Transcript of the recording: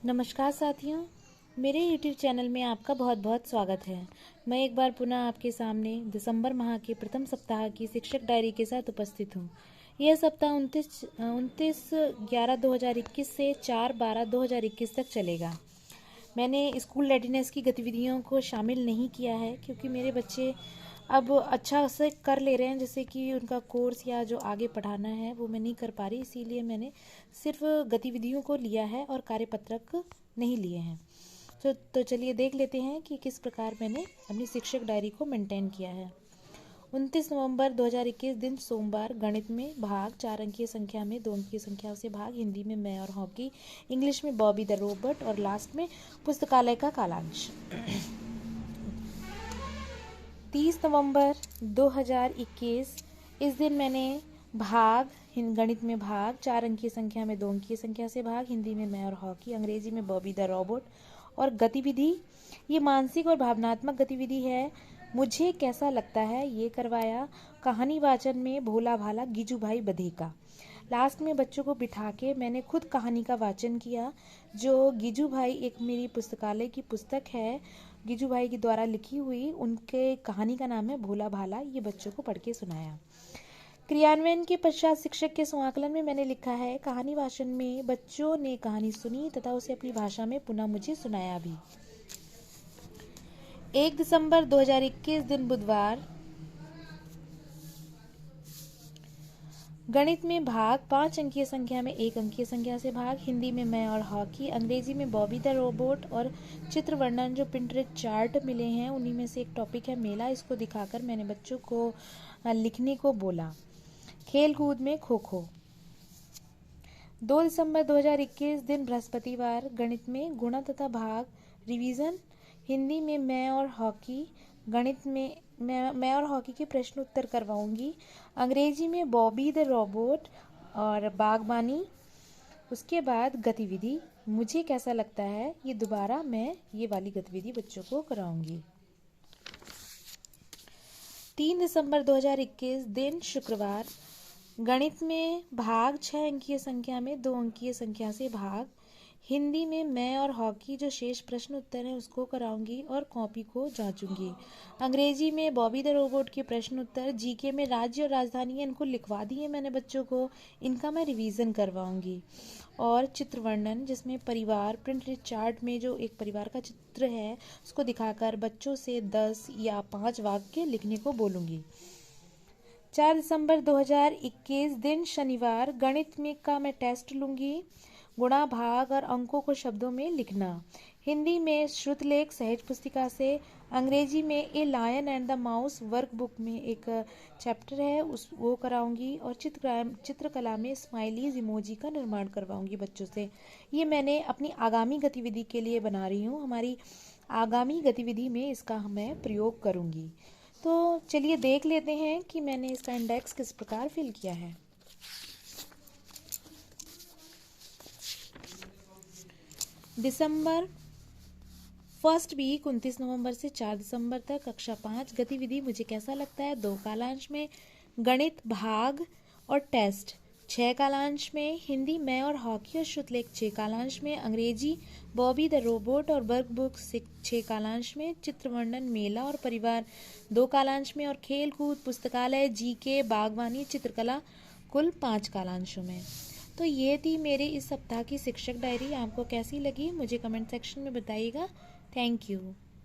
नमस्कार साथियों, मेरे YouTube चैनल में आपका बहुत बहुत स्वागत है। मैं एक बार पुनः आपके सामने दिसंबर माह के प्रथम सप्ताह की शिक्षक डायरी के साथ उपस्थित हूँ। यह सप्ताह 29/11/2021 से 4/12/2021 तक चलेगा। मैंने स्कूल रेडीनेस की गतिविधियों को शामिल नहीं किया है क्योंकि मेरे बच्चे अब अच्छा से कर ले रहे हैं, जैसे कि उनका कोर्स या जो आगे पढ़ाना है वो मैं नहीं कर पा रही, इसीलिए मैंने सिर्फ गतिविधियों को लिया है और कार्यपत्रक नहीं लिए हैं। तो चलिए देख लेते हैं कि किस प्रकार मैंने अपनी शिक्षक डायरी को मेंटेन किया है। 29 नवंबर 2021 दिन सोमवार, गणित में भाग 4 अंकीय संख्या में 2 अंकीय संख्याओं से भाग, हिंदी में मैं और हॉकी, इंग्लिश में बॉबी द रोबोट और लास्ट में पुस्तकालय का कालांश। 30 नवंबर 2021 इस दिन मैंने भाग गणित में भाग 4 अंकीय संख्या में 2 अंकीय संख्या से भाग, हिंदी में मैं और हॉकी, अंग्रेजी में बॉबी द रोबोट और गतिविधि ये मानसिक और भावनात्मक गतिविधि है। मुझे कैसा लगता है ये करवाया। कहानी वाचन में भोला भाला गिजू भाई बधेका। लास्ट में बच्चों को बिठा के मैंने खुद कहानी का वाचन किया। जो गिजू भाई एक मेरी पुस्तकालय की पुस्तक है, गिजू भाई के द्वारा लिखी हुई, उनके कहानी का नाम है भोला भाला। ये बच्चों को पढ़ के सुनाया। क्रियान्वयन के पश्चात शिक्षक के स्वाकलन में मैंने लिखा है, कहानी वाचन में बच्चों ने कहानी सुनी तथा उसे अपनी भाषा में पुनः मुझे सुनाया भी। 1 दिसंबर 2021 दिन बुधवार, गणित में भाग 5 अंकीय संख्या में 1 अंकीय संख्या से भाग, हिंदी में मैं और हॉकी, अंग्रेजी में बॉबी द रोबोट और चित्र वर्णन जो पिंटरेस्ट चार्ट मिले हैं उन्हीं में से एक टॉपिक है मेला। इसको दिखाकर मैंने बच्चों को लिखने को बोला। खेल कूद में खो खो। 2 दिसंबर 2021 दिन बृहस्पतिवार, गणित में गुणा तथा भाग रिवीजन, हिंदी में मैं और हॉकी, गणित में मैं और हॉकी के प्रश्न उत्तर करवाऊंगी, अंग्रेजी में बॉबी द रोबोट और बागबानी। उसके बाद गतिविधि मुझे कैसा लगता है, ये दोबारा मैं ये वाली गतिविधि बच्चों को कराऊंगी। 3 दिसंबर 2021 दिन शुक्रवार, गणित में भाग 6 अंकीय संख्या में 2 अंकीय संख्या से भाग, हिंदी में मैं और हॉकी जो शेष प्रश्न उत्तर हैं उसको कराऊंगी और कॉपी को जांचूंगी, अंग्रेजी में बॉबी द रोबोट के प्रश्न उत्तर, जीके में राज्य और राजधानी इनको लिखवा दिए मैंने बच्चों को, इनका मैं रिवीजन करवाऊंगी, और चित्र वर्णन जिसमें परिवार प्रिंटेड चार्ट में जो एक परिवार का चित्र है उसको दिखाकर बच्चों से 10 या 5 वाक्य लिखने को बोलूँगी। 4 दिसंबर 2021 दिन शनिवार, गणित में का मैं टेस्ट लूँगी, गुणा भाग और अंकों को शब्दों में लिखना, हिंदी में श्रुतलेख सहज पुस्तिका से, अंग्रेजी में a lion and the mouse workbook में एक चैप्टर है उस वो कराऊंगी, और चित्रकला में स्माइलीज इमोजी का निर्माण करवाऊंगी बच्चों से। ये मैंने अपनी आगामी गतिविधि के लिए बना रही हूँ। हमारी आगामी गतिविधि में इसका मैं प्रयोग करूँगी। तो चलिए देख लेते हैं कि मैंने इसका इंडेक्स किस प्रकार फिल किया है। दिसंबर फर्स्ट वीक 29 नवंबर से 4 दिसंबर तक, कक्षा 5, गतिविधि मुझे कैसा लगता है 2 कालांश में, गणित भाग और टेस्ट 6 कालांश में, हिंदी मैं और हॉकी और श्रुतलेख 6 कालांश में, अंग्रेजी बॉबी द रोबोट और वर्क बुक 6 कालांश में, चित्र वर्णन मेला और परिवार 2 कालांश में, और खेल कूद पुस्तकालय जीके बागवानी चित्रकला कुल 5 कालांशों में। तो ये थी मेरी इस सप्ताह की शिक्षक डायरी। आपको कैसी लगी मुझे कमेंट सेक्शन में बताइएगा। Thank you.